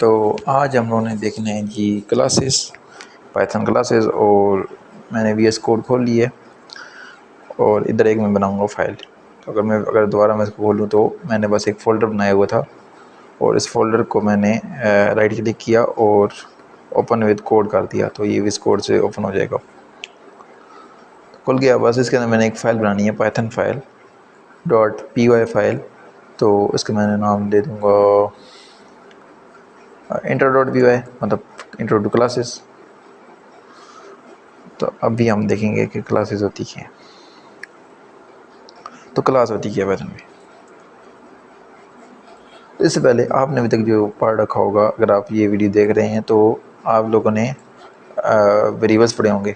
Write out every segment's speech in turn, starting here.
तो आज हम लोगों ने देखना है जी क्लासेस, पाइथन क्लासेस। और मैंने VS कोड खोल लिया और इधर एक मैं बनाऊंगा फ़ाइल। तो अगर दोबारा मैं इसको खोलूँ तो मैंने बस एक फ़ोल्डर बनाया हुआ था और इस फोल्डर को मैंने राइट क्लिक किया और ओपन विद कोड कर दिया, तो ये विद कोड से ओपन हो जाएगा। तो खुल गया। बस इसके अंदर मैंने एक फ़ाइल बनानी है, पाइथन फाइल .py फाइल। तो इसका मैंने नाम दे दूँगा intro.py, मतलब इंट्रो टू क्लासेस। तो अभी हम देखेंगे कि क्लासेस होती क्या हैं। तो क्लास होती क्या है पाइथन में। इससे पहले आपने अभी तक जो पढ़ रखा होगा, अगर आप ये वीडियो देख रहे हैं तो आप लोगों ने वेरिएबल्स पढ़े होंगे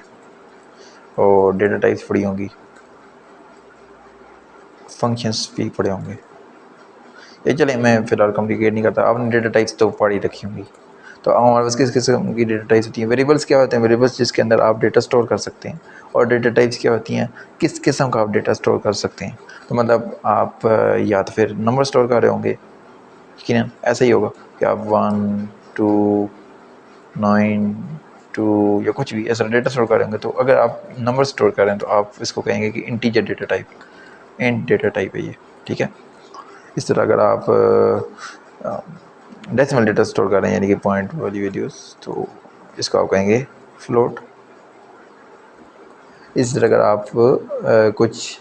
और डेटा टाइप्स पढ़ी होंगी, फंक्शंस भी पढ़े होंगे। ये चले मैं फ़िलहाल कॉम्प्लिकेट नहीं करता, आपने डेटा टाइप्स तो पढ़ी रखी होंगी। तो हमारे पास किस किस्म की डेटा टाइप्स होती हैं। वेरिएबल्स क्या होते हैं? वेरिएबल्स जिसके अंदर आप डेटा स्टोर कर सकते हैं। और डेटा टाइप्स क्या होती हैं? किस किस्म का आप डेटा स्टोर कर सकते हैं। तो मतलब आप या तो फिर नंबर स्टोर कर रहे होंगे, यकीनन ऐसा ही होगा कि आप 1 2 9 2 या कुछ भी ऐसा डेटा स्टोर कर रहे होंगे। तो अगर आप नंबर स्टोर कर रहे हैं तो आप इसको कहेंगे कि integer data type, int data type है ये, ठीक है। इस तरह अगर आप डेसिमल डेटा स्टोर कर रहे हैं, यानी कि पॉइंट वाली वैल्यूज़, तो इसको आप कहेंगे फ्लोट। इस तरह अगर आप कुछ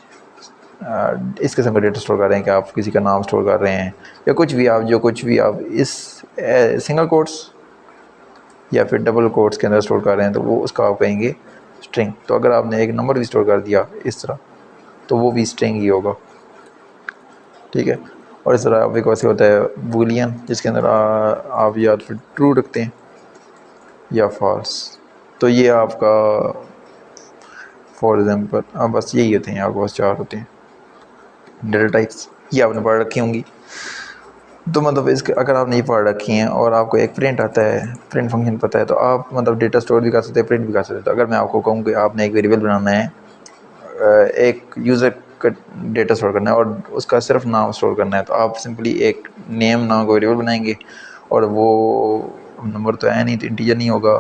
इस किस्म का डेटा स्टोर कर रहे हैं कि आप किसी का नाम स्टोर कर रहे हैं या कुछ भी आप इस सिंगल कोट्स या फिर डबल कोट्स के अंदर स्टोर कर रहे हैं, तो वो उसका आप कहेंगे स्ट्रिंग। तो अगर आपने एक नंबर भी स्टोर कर दिया इस तरह, तो वो भी स्ट्रिंग ही होगा, ठीक है। और इस तरह एक वैसे होता है बूलियन, जिसके अंदर आप या फिर ट्रू रखते हैं या फॉल्स। तो ये आपका फॉर एग्जांपल बस यही होते हैं, आपके पास 4 होते हैं डेटा टाइप्स। ये आपने पढ़ रखी होंगी। तो मतलब इसके अगर आपने ये पढ़ रखी हैं और आपको एक प्रिंट आता है, प्रिंट फंक्शन पता है, तो आप मतलब डेटा स्टोर भी कर सकते हैं, प्रिंट भी कर सकते हैं। तो अगर मैं आपको कहूँ कि आपने एक वेरिएबल बनाना है, एक यूज़र का डेटा स्टोर करना है और उसका सिर्फ नाम स्टोर करना है, तो आप सिंपली एक नेम नाम का वेरिएबल बनाएंगे। और वो नंबर तो है नहीं, तो इंटीजर नहीं होगा,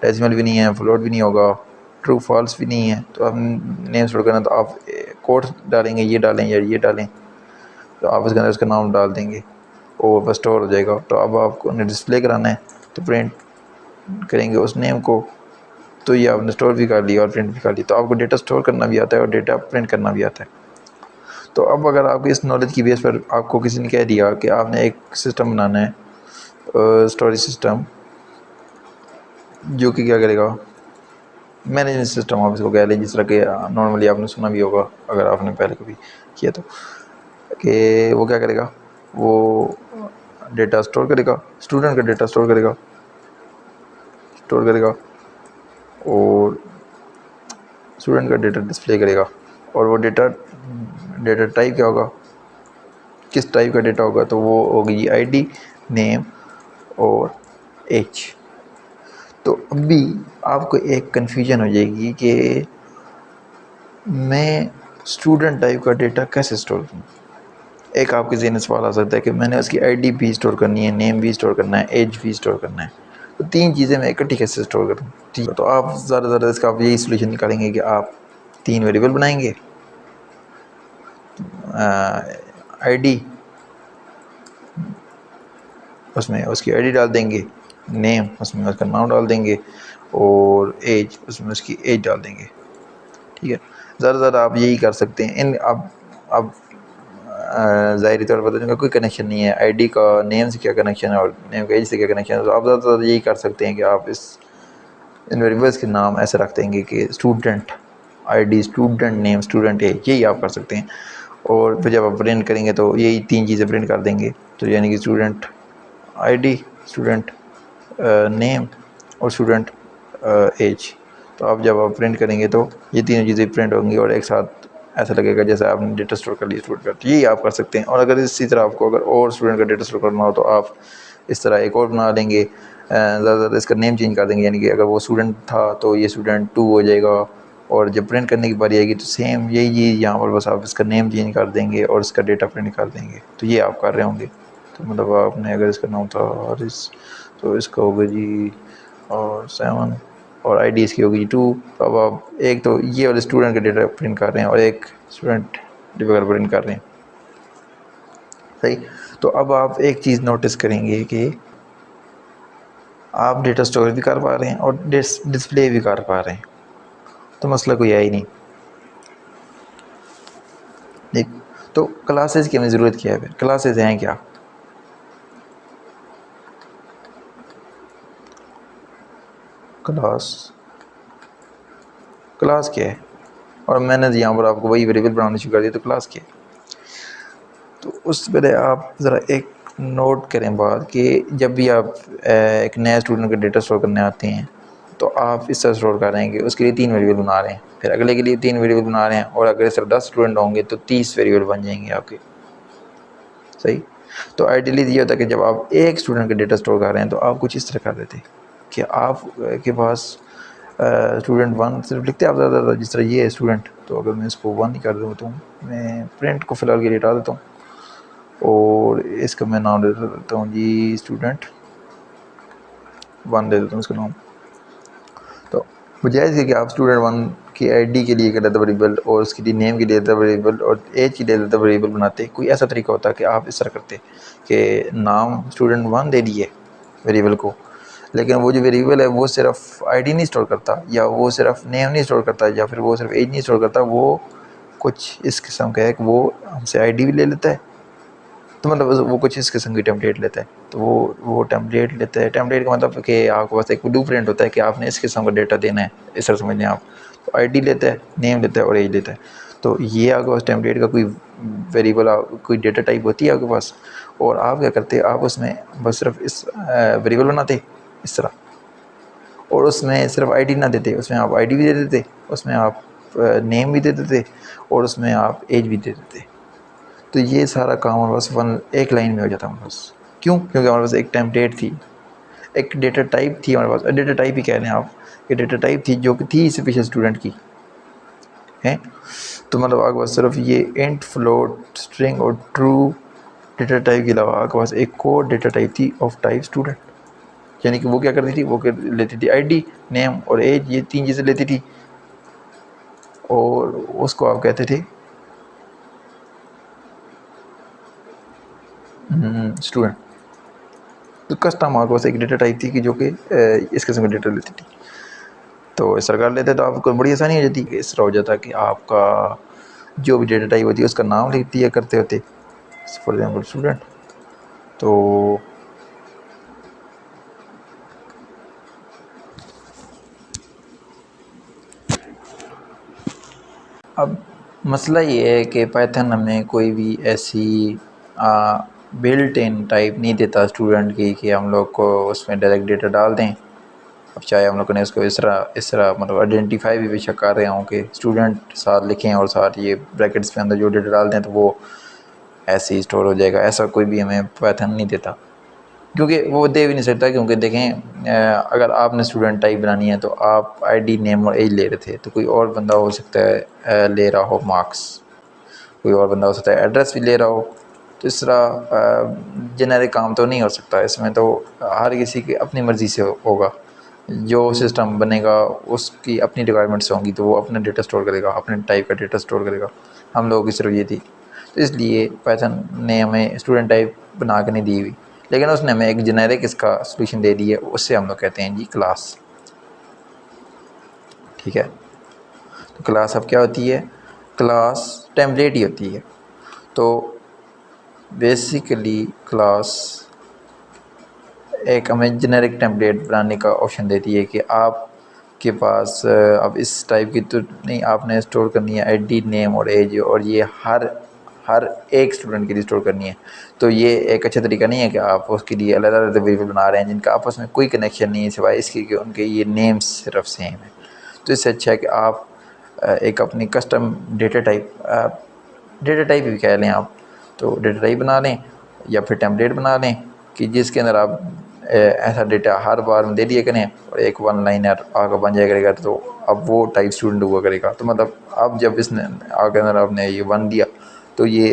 डेसिमल भी नहीं है, फ्लोट भी नहीं होगा, ट्रू फॉल्स भी नहीं है। तो आप नेम स्टोर करना, तो आप कोड डालेंगे, ये डालें या ये डालें, तो आप इसके अंदर उसका नाम डाल देंगे और बस स्टोर हो जाएगा। तो अब आपको डिस्प्ले कराना है तो प्रिंट करेंगे उस नेम को। तो ये आपने स्टोर भी कर लिया और प्रिंट भी कर लिया। तो आपको डेटा स्टोर करना भी आता है और डेटा प्रिंट करना भी आता है। तो अब अगर आपकी इस नॉलेज की बेस पर आपको किसी ने कह दिया कि आपने एक सिस्टम बनाना है, स्टोरेज सिस्टम, जो कि क्या करेगा, मैनेजमेंट सिस्टम आप इसको कह लें, जिस तरह के नॉर्मली आपने सुना भी होगा अगर आपने पहले कभी किया तो, कि वो क्या करेगा, वो डेटा स्टोर करेगा, स्टूडेंट का डेटा स्टोर करेगा और स्टूडेंट का डेटा डिस्प्ले करेगा। और वो डेटा टाइप क्या होगा, किस टाइप का डेटा होगा, तो वो होगी आईडी, नेम और एज। तो अभी आपको एक कन्फ्यूजन हो जाएगी कि मैं स्टूडेंट टाइप का डेटा कैसे स्टोर करूँ। एक आपके ज़हन में सवाल आ सकता है कि मैंने उसकी आईडी भी स्टोर करनी है, नेम भी स्टोर करना है, एज भी स्टोर करना है, तो 3 चीज़ें मैं इकट्ठी कैसे स्टोर करूँ। ठीक है, तो आप ज़्यादा इसका आप यही सोल्यूशन निकालेंगे कि आप 3 वेरिएबल बनाएंगे, आईडी, उसमें उसकी आईडी डाल देंगे, नेम उसमें उसका नाम डाल देंगे और एज उसमें उसकी एज डाल देंगे, ठीक है। ज़्यादा आप यही कर सकते हैं। इन अब ज़ाहिरी तौर पर इनका कोई कनेक्शन नहीं है, आईडी का नेम से क्या कनेक्शन है और नेम का एज से क्या कनेक्शन है। तो आप ज़्यादा यही कर सकते हैं कि आप इन वेरिएबल्स के नाम ऐसे रख देंगे कि student ID, student name, student age, यही आप कर सकते हैं। और फिर जब आप प्रिंट करेंगे तो यही 3 चीज़ें प्रिंट कर देंगे। तो यानी कि स्टूडेंट आईडी, स्टूडेंट नेम और स्टूडेंट एज। तो आप जब आप प्रिंट करेंगे तो ये तीनों चीज़ें प्रिंट होंगी और एक साथ ऐसा लगेगा जैसे आपने डेटा स्टोर कर लिया स्टूडेंट का। तो यही आप कर सकते हैं। और अगर इसी तरह आपको अगर और स्टूडेंट का डेटा स्टोर करना हो तो आप इस तरह एक और बना लेंगे, ज़्यादातर इसका नेम चेंज कर देंगे, यानी कि अगर वो स्टूडेंट था तो ये स्टूडेंट 2 हो जाएगा। और जब प्रिंट करने की बारी आएगी तो सेम यही चीज़ यहाँ पर, बस आप इसका नेम चेंज कर देंगे और इसका डेटा प्रिंट कर देंगे। तो ये आप कर रहे होंगे। तो मतलब आपने अगर इसका नाम था हारिस तो इसका होगा जी और 7 और आईडी इसकी होगी 2। तो अब आप एक तो ये वाले स्टूडेंट का डेटा प्रिंट कर रहे हैं और एक स्टूडेंट डिफिकल्ट प्रिंट कर रहे हैं, सही। तो अब आप एक चीज़ नोटिस करेंगे कि आप डेटा स्टोर भी कर पा रहे हैं और डिस्प्ले भी कर पा रहे हैं, तो मसला कोई है ही नहीं। ठीक, तो क्लासेस की हमें ज़रूरत क्या है? फिर क्लासेस हैं क्या? क्लास क्या है? और मैंने यहाँ पर आपको वही वेरिएबल बनाना शुरू कर दिया, तो क्लास क्या है? तो उससे पहले आप ज़रा एक नोट करें बात कि जब भी आप एक नया स्टूडेंट का डेटा स्टोर करने आते हैं तो आप इस तरह स्टोर कर रहे हैं कि उसके लिए 3 वेरिएबल बना रहे हैं, फिर अगले के लिए 3 वेरिएबल बना रहे हैं, और अगर सिर्फ 10 स्टूडेंट होंगे तो 30 वेरिएबल बन जाएंगे आपके, सही। तो आइडियली ये होता है कि जब आप एक स्टूडेंट का डेटा स्टोर कर रहे हैं तो आप कुछ इस तरह कर देते कि आप के पास स्टूडेंट 1 सिर्फ लिखते आप ज़्यादा, जिस तरह ये है स्टूडेंट, तो अगर मैं इसको 1 ही कर दूँ तो मैं प्रिंट को फ़िलहाल के लिए हटा देता हूँ और इसका मैं नाम दे देता हूँ जी स्टूडेंट 1 दे देता हूँ इसका नाम। तो बजाय इसके कि आप स्टूडेंट 1 की आईडी के लिए एक अलग वेरिएबल और उसके लिए नेम के लिए अलग वेरिएबल और एज के लिए अलग वेरिएबल बनाते, कोई ऐसा तरीका होता कि आप इस तरह करते कि नाम स्टूडेंट 1 दे दिए वेरिएबल को, लेकिन वो जो वेरिएबल है वो सिर्फ आईडी नहीं स्टोर करता, या वो सिर्फ नेम नहीं स्टोर करता, या फिर वो सिर्फ एज नहीं स्टोर करता, वो कुछ इस किस्म का है कि वो हमसे आईडी भी ले लेता है, तो मतलब वो कुछ इस किस्म की टेम्पलेट लेता है। तो वो टेम्पलेट लेता है, टेम्पलेट का मतलब कि आपके पास एक ब्लू प्रिंट होता है कि आपने इस किस्म का डेटा देना है, इस तरह समझ लें आप। तो आईडी लेता है, नेम लेता है और एज लेता है। तो ये आपके पास टेम्पलेट का कोई वेरिएबल, कोई डेटा टाइप होती है आपके पास, और आप क्या करते हैं, आप उसमें बस सिर्फ इस वेरिएबल बनाते इस तरह, और उसमें सिर्फ आईडी ना देते, उसमें आप आईडी भी दे देते, उसमें आप नेम भी दे देते, और उसमें आप एज भी दे देते। तो ये सारा काम हमारे पास एक लाइन में हो जाता है हमारे पास। क्यों? क्योंकि हमारे पास एक टेम्पलेट थी, एक डेटा टाइप थी हमारे पास, डेटा टाइप ही कह रहे हैं आप, ये डेटा टाइप थी जो कि थी इससे पीछे स्टूडेंट की है। तो मतलब आपके पास सिर्फ ये इंट, फ्लोट, स्ट्रिंग और ट्रू डेटा टाइप के अलावा आपके पास एक कोड डेटा टाइप थी ऑफ टाइप स्टूडेंट, यानी कि वो क्या करती थी, वो लेती थी आईडी, नेम और एज, ये 3 चीज़ें लेती थी, और उसको आप कहते थे स्टूडेंट। तो कस्टम आपके पास एक डेटा टाइप थी कि जो कि इस किस्म का डेटा लेती थी। तो इस तरह कर लेते तो आपको बड़ी आसानी हो जाती, इस तरह हो जाता कि आपका जो भी डेटा टाइप होती है उसका नाम लिख दिया करते होते, फॉर एग्जांपल स्टूडेंट। तो अब मसला ये है कि पाइथन हमें कोई भी ऐसी बिल्ट इन टाइप नहीं देता स्टूडेंट की कि हम लोग को उसमें डायरेक्ट डेटा डाल दें। अब चाहे हम लोग ने उसको इस तरह मतलब आइडेंटिफाई भी बेशक कर रहे हों कि स्टूडेंट साथ लिखें और साथ ये ब्रैकेट्स के अंदर जो डेटा डाल दें तो वो ऐसे ही स्टोर हो जाएगा, ऐसा कोई भी हमें पाइथन नहीं देता, क्योंकि वो दे भी नहीं सकता। क्योंकि देखें अगर आपने स्टूडेंट टाइप बनानी है तो आप आईडी, नेम और एज ले रहे थे, तो कोई और बंदा हो सकता है ले रहा हो मार्क्स, कोई और बंदा हो सकता है एड्रेस भी ले रहा हो। तो इस तरह जेनेरिक काम तो नहीं हो सकता इसमें, तो हर किसी की अपनी मर्ज़ी से होगा, जो सिस्टम बनेगा उसकी अपनी रिक्वायरमेंट्स होंगी, तो वो अपना डेटा स्टोर करेगा, अपने टाइप का डेटा स्टोर करेगा। हम लोगों की सिर्फ ये थी, तो इसलिए पाइथन ने हमें स्टूडेंट टाइप बना के नहीं दी हुई, लेकिन उसने हमें एक जेनेरिक इसका सोल्यूशन दे दी है, उससे हम लोग कहते हैं जी क्लास। ठीक है, तो क्लास अब क्या होती है? क्लास टेम्पलेट ही होती है। तो बेसिकली क्लास एक हमें जेनेरिक टेम्पलेट बनाने का ऑप्शन देती है कि आप के पास अब इस टाइप की तो नहीं, आपने स्टोर करनी है आईडी, नेम और एज, और ये हर हर एक स्टूडेंट के लिए स्टोर करनी है। तो ये एक अच्छा तरीका नहीं है कि आप उसके लिए अलग अलग वेरिएबल बना रहे हैं जिनका आपस में कोई कनेक्शन नहीं है सिवाय इसके कि उनके ये नेम्स सिर्फ सेम है। तो इससे अच्छा है कि आप एक अपनी कस्टम डेटा टाइप भी कह लें आप, तो डेटा टाइप बना लें या फिर टेम्पलेट बना लें कि जिसके अंदर आप ऐसा डेटा हर बार में दे दिया करें और एक 1 लाइनर आगे बन जाया करेगा, तो अब वो टाइप स्टूडेंट हुआ करेगा। तो मतलब अब जब इसने आगे अंदर आपने ये 1 दिया तो ये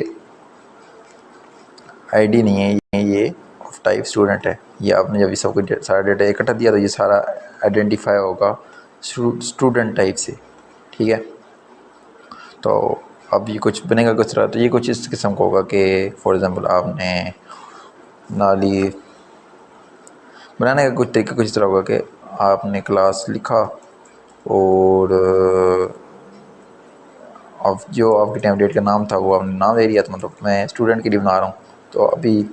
आईडी नहीं है, ये ऑफ टाइप स्टूडेंट है। ये आपने जब सब कुछ सारा डेटा इकट्ठा दिया तो ये सारा आइडेंटिफाई होगा स्टूडेंट टाइप से, ठीक है। तो अब ये कुछ बनेगा कुछ तरह, तो ये कुछ इस किस्म का होगा कि फॉर एग्ज़ाम्पल आपने नाली बनाने का कुछ तरीका कुछ इस तरह होगा कि आपने क्लास लिखा और अब जो आपके टेम्पलेट का नाम था वो आपने नाम दे दिया, तो मतलब मैं स्टूडेंट के लिए बना रहा हूँ तो अभी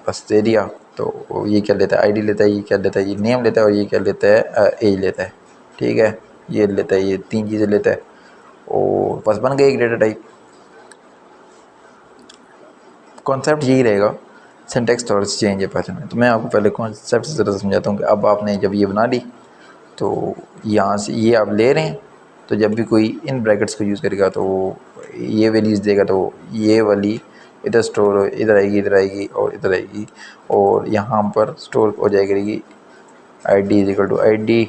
बस दे दिया। तो ये क्या लेता है, आईडी लेता है, ये क्या लेता है, ये नेम लेता है, और ये क्या लेता है, एज लेता है, ठीक है। ये लेता है, ये 3 चीज़ें लेता है और बस बन गई एक डेटा टाइप। कॉन्सेप्ट यही रहेगा, सिंटेक्स थोड़ा सा चेंज है पैटर्न में। तो मैं आपको पहले कॉन्सेप्ट से ज़रा समझाता हूँ कि अब आपने जब ये बना ली तो यहाँ से ये आप ले रहे हैं, तो जब भी कोई इन ब्रैकेट्स को यूज़ करेगा तो ये वैल्यूज़ देगा, तो ये वाली इधर स्टोर हो, इधर आएगी, इधर आएगी और इधर आएगी, और यहाँ पर स्टोर हो जाएगी रहेगी ID is equal to ID,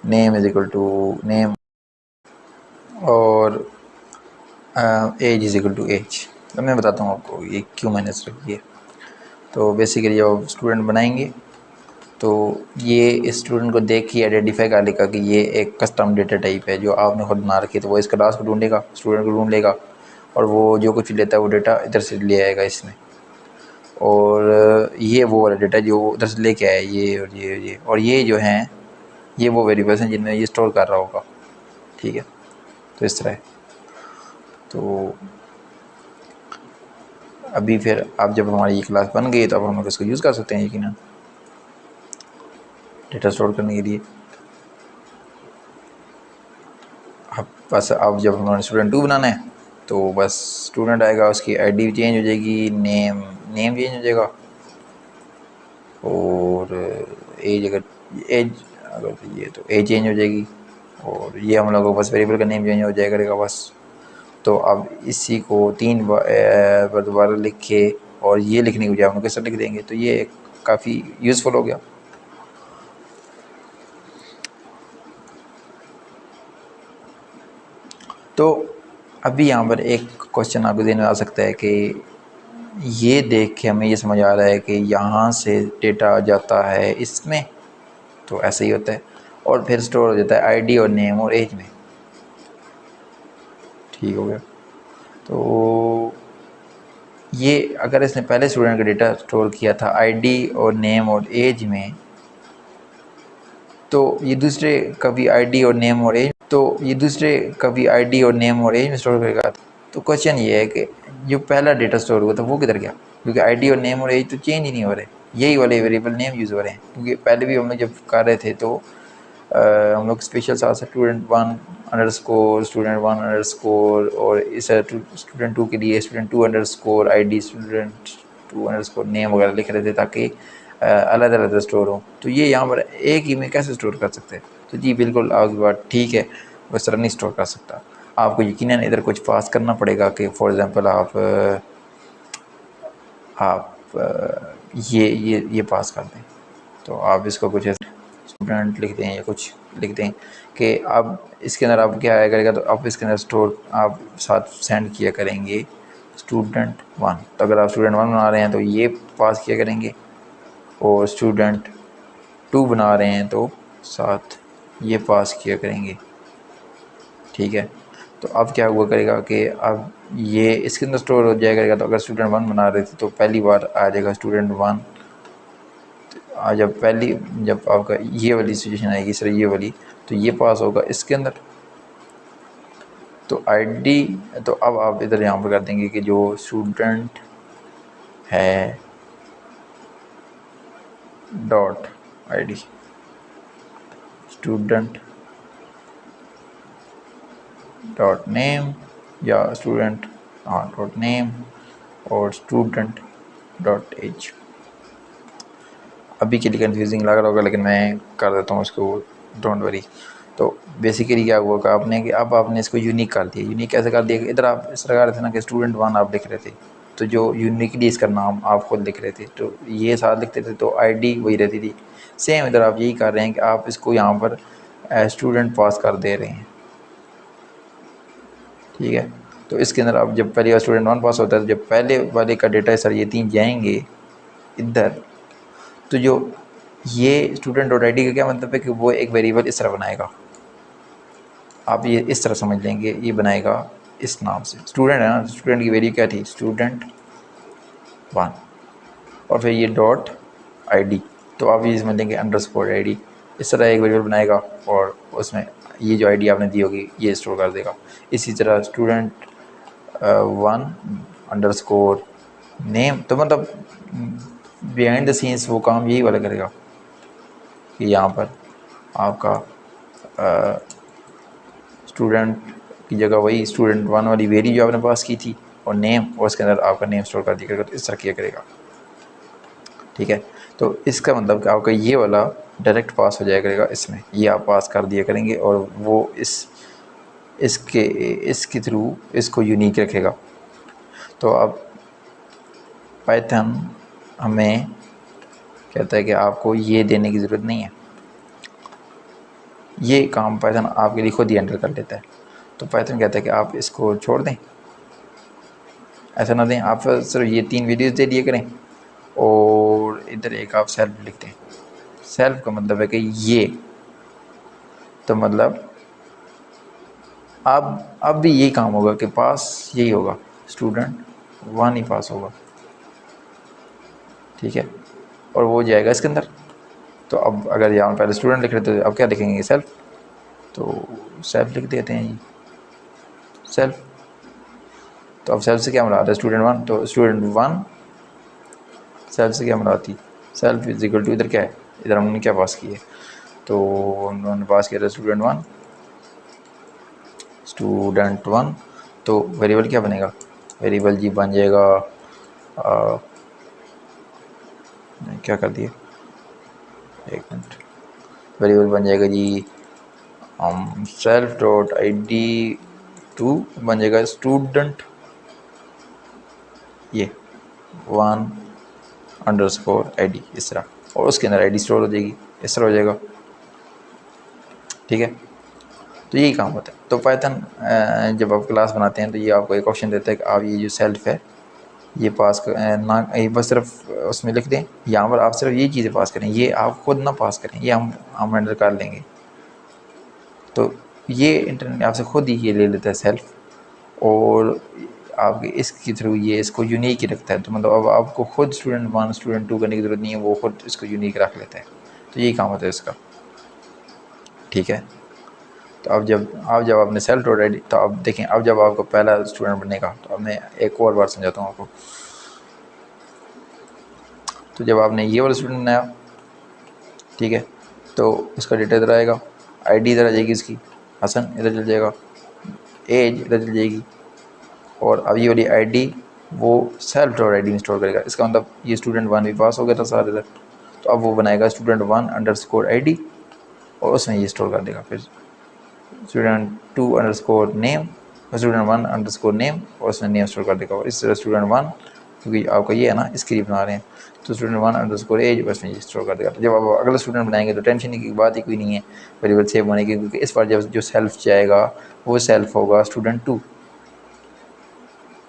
name is equal to name, और age is equal to age. तो मैं बताता हूँ आपको ये क्यों मैंने इस रखी है। तो बेसिकली जब स्टूडेंट बनाएंगे तो ये स्टूडेंट को देख के आइडेंटिफाई कर लेगा कि ये एक कस्टम डेटा टाइप है जो आपने खुद बना रखी है, तो वो इस क्लास को ढूंढेगा, स्टूडेंट को ढूंढ लेगा और वो जो कुछ लेता है वो डेटा इधर से ले आएगा इसमें, और ये वो वाला डेटा जो उधर से लेके आया, ये और ये और ये जो हैं ये वो वेरिएबल्स हैं जिनमें ये स्टोर कर रहा होगा, ठीक है। तो इस तरह तो अभी फिर आप जब हमारी ये क्लास बन गई तो अब हम लोग इसको यूज़ कर सकते हैं यकीनन डेटा स्टोर करने के लिए। अब बस अब जब हमारे स्टूडेंट 2 बनाना है तो बस स्टूडेंट आएगा, उसकी आईडी चेंज हो जाएगी, नेम चेंज हो जाएगा, और अगर ये तो एज चेंज हो जाएगी, और ये हम लोग को बस वेरिएबल का नेम चेंज हो जाएगा करेगा बस। तो अब इसी को 3 बार दोबारा लिख के और ये लिखने की बजाय हम लोग कैसे लिख देंगे, तो ये काफ़ी यूज़फुल हो गया। तो अभी यहाँ पर एक क्वेश्चन आपके दिन में आ सकता है कि ये देख के हमें ये समझ आ रहा है कि यहाँ से डेटा आ जाता है इसमें, तो ऐसा ही होता है, और फिर स्टोर हो जाता है आईडी और नेम और एज में, ठीक हो गया। तो ये अगर इसने पहले स्टूडेंट का डेटा स्टोर किया था आईडी और नेम और एज में, तो ये दूसरे कभी आईडी और नेम और एज में स्टोर करेगा। तो क्वेश्चन ये है कि जो पहला डेटा स्टोर हुआ था वो किधर गया, क्योंकि आईडी और नेम और एज तो चेंज ही नहीं हो रहे, यही वाले वेरिएबल नेम यूज़ हो रहे हैं। क्योंकि पहले भी हम लोग जब कर रहे थे तो हम लोग स्पेशल साथ स्टूडेंट 1 अंडरस्कोर और इस स्टूडेंट 2 के लिए student 2 underscore ID, student 2 underscore name वगैरह लिख रहे थे ताकि अलग अलग स्टोर हो। तो ये यहाँ पर एक ही में कैसे स्टोर कर सकते हैं, तो जी बिल्कुल आपकी बात ठीक है, वो तरह नहीं स्टोर कर सकता। आपको यकीनन इधर कुछ पास करना पड़ेगा कि फॉर एग्ज़ाम्पल आप ये पास कर दें, तो आप इसको कुछ स्टूडेंट लिख दें या कुछ लिख दें कि अब इसके अंदर आप क्या आया करेगा, तो आप इसके अंदर स्टोर आप साथ सेंड किया करेंगे स्टूडेंट 1। तो अगर आप स्टूडेंट 1 बना रहे हैं तो ये पास किया करेंगे, और स्टूडेंट 2 बना रहे हैं तो साथ ये पास किया करेंगे, ठीक है। तो अब क्या हुआ करेगा कि अब ये इसके अंदर स्टोर हो जाया करेगा। तो अगर स्टूडेंट 1 बना रहे थे तो पहली बार आ जाएगा स्टूडेंट 1, जब आपका ये वाली सिचुएशन आएगी सर ये वाली, तो ये पास होगा इसके अंदर। तो आईडी, तो अब आप इधर यहाँ पर कर देंगे कि जो स्टूडेंट है dot ID, student dot name या स्टूडेंट डॉट नेम और स्टूडेंट डॉट एज। अभी के लिए कंफ्यूजिंग लग रहा होगा लेकिन मैं कर देता हूँ इसको, डोंट वरी। तो बेसिकली क्या हुआ कि आपने अब आपने इसको यूनिक कर दिया। यूनिक कैसे कर दिया कि इधर आप इस तरह थे ना कि स्टूडेंट 1 आप लिख रहे थे, तो जो यूनिकली इसका नाम आप खुद लिख रहे थे तो ये साथ लिखते थे, तो आईडी वही रहती थी। सेम इधर आप यही कर रहे हैं कि आप इसको यहाँ पर स्टूडेंट पास कर दे रहे हैं, ठीक है। तो इसके अंदर आप जब पहले स्टूडेंट 1 पास होता है, तो जब पहले वाले का डेटा है सर ये 3 जाएंगे इधर, तो जो ये स्टूडेंट डॉट ID का क्या मतलब है कि वो एक वेरिएबल इस तरह बनाएगा, आप ये इस तरह समझ लेंगे, ये बनाएगा इस नाम से, स्टूडेंट है ना, स्टूडेंट की वैल्यू क्या थी, स्टूडेंट 1, और फिर ये डॉट ID, तो आप ये समझ लेंगे अंडरस्कोर ID, इस तरह एक वेरिएबल बनाएगा और उसमें ये जो ID आपने दी होगी ये स्टोर कर देगा। इसी तरह स्टूडेंट 1 अंडरस्कोर नेम, तो मतलब बिहाइंड द सीन्स वो काम यही वाला करेगा कि यहाँ पर आपका स्टूडेंट की जगह वही स्टूडेंट 1 वाली वैल्यू जो आपने पास की थी और नेम, और उसके अंदर आपका नेम स्टोर कर दिया करेगा, तो इस तरह किया करेगा। ठीक है, तो इसका मतलब कि आपका ये वाला डायरेक्ट पास हो जाया करेगा इसमें, ये आप पास कर दिया करेंगे और वो इसके थ्रू इसको यूनिक रखेगा। तो अब पाइथन हमें कहता है कि आपको ये देने की ज़रूरत नहीं है, ये काम पाइथन आपके लिए खुद ही हैंडल कर लेता है। तो पाइथन कहता है कि आप इसको छोड़ दें, ऐसा ना दें, आप सिर्फ ये 3 वीडियोस दे दिए करें और इधर एक आप सेल्फ लिख दें। सेल्फ का मतलब है कि ये, तो मतलब अब भी यही काम होगा कि पास यही होगा, स्टूडेंट 1 ही पास होगा। ठीक है, और वो जाएगा इसके अंदर। तो अब अगर यहाँ पहले स्टूडेंट लिख रहे थे, अब क्या लिखेंगे, सेल्फ, तो सेल्फ लिख देते हैं जी, सेल्फ। तो अब सेल्फ से क्या मुराद है, स्टूडेंट 1, तो स्टूडेंट 1 सेल्फ से क्या मुराद थी, सेल्फ इज इक्वल टू, इधर क्या है, इधर हमने क्या पास किया है, तो उन्होंने पास किया था स्टूडेंट 1, तो वेरिएबल क्या बनेगा, वेरिएबल जी बन जाएगा क्या कर दिए, एक मिनट, वेरिएबल बन जाएगा जी सेल्फ डॉट ID2 बन जाएगा स्टूडेंट ये 1 अंडरस्कोर ID, इस तरह, और उसके अंदर ID स्टोर हो जाएगी, इस तरह हो जाएगा। ठीक है, तो यही काम होता है। तो पाइथन जब आप क्लास बनाते हैं तो ये आपको एक ऑप्शन देता है कि आप ये जो सेल्फ है ये पास ना, ये बस सिर्फ उसमें लिख दें, यहाँ पर आप सिर्फ ये चीज़ें पास करें, ये आप खुद ना पास करें, ये हम हैंडल कर लेंगे। तो ये इंटरनेट आपसे खुद ही ये ले लेता है सेल्फ, और आपके इसके थ्रू ये इसको यूनिक ही रखता है। तो मतलब अब आपको खुद स्टूडेंट 1 स्टूडेंट 2 करने की ज़रूरत नहीं है, वो खुद इसको यूनिक रख लेता है। तो यही काम होता है इसका। ठीक है, तो अब जब आपने सेल्फ डॉट ID, तो अब देखें, अब जब आपको पहला स्टूडेंट बनेगा, तो अब मैं एक और बार समझाता हूँ आपको। तो जब आपने ये वाला स्टूडेंट बनाया, ठीक है, तो उसका डेटा इधर आएगा, ID इधर आ जाएगी इसकी, हसन इधर चल जाएगा, एज इधर चल जाएगी, और अब ये वाली ID वो सेल्फ डॉट ID में स्टोर करेगा। इसका मतलब ये स्टूडेंट 1 भी पास हो गया था सारे इधर, तो अब वो बनाएगा स्टूडेंट 1 अंडरस्कोर ID और उसमें ये स्टोर कर देगा। फिर student 2 underscore name, student 1 underscore name, और उसमें नेम स्टोर कर देगा। और इस तरह स्टूडेंट 1, क्योंकि आपका ये है ना, इसके लिए बना रहे हैं, तो स्टूडेंट 1 अंडरस्कोर एज, उसमें ये स्टोर कर देगा। तो जब आप अगला स्टूडेंट बनाएंगे तो टेंशन की बात ही कोई नहीं है वेरिएबल सेव होने की, क्योंकि इस बार जब जो सेल्फ जाएगा वो सेल्फ होगा स्टूडेंट 2।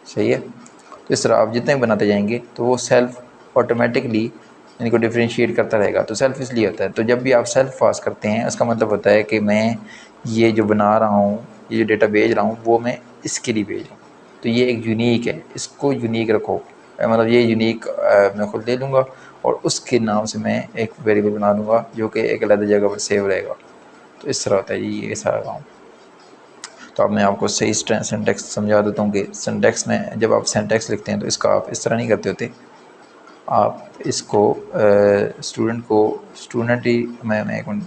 सही है, तो इस तरह आप जितने भी बनाते जाएंगे तो वो सेल्फ ऑटोमेटिकली इनको डिफ्रेंशिएट करता रहेगा। तो सेल्फ इसलिए होता है, तो जब भी आप सेल्फ पास करते हैं उसका मतलब होता है कि मैं ये जो बना रहा हूँ, ये जो डेटा भेज रहा हूँ, वो मैं इसके लिए भेज रहा हूँ। तो ये एक यूनिक है, इसको यूनिक रखो, मतलब ये यूनिक मैं खुद ले लूँगा और उसके नाम से मैं एक वेरिएबल बना दूँगा जो कि एक अलग जगह पर सेव रहेगा। तो इस तरह होता है ये सारा काम। तो अब मैं आपको सही सिंटैक्स समझा देता हूँ कि सिंटैक्स में जब आप सिंटैक्स लिखते हैं तो इसका आप इस तरह नहीं करते होते, आप इसको स्टूडेंट को स्टूडेंट ही मैं एक मिनट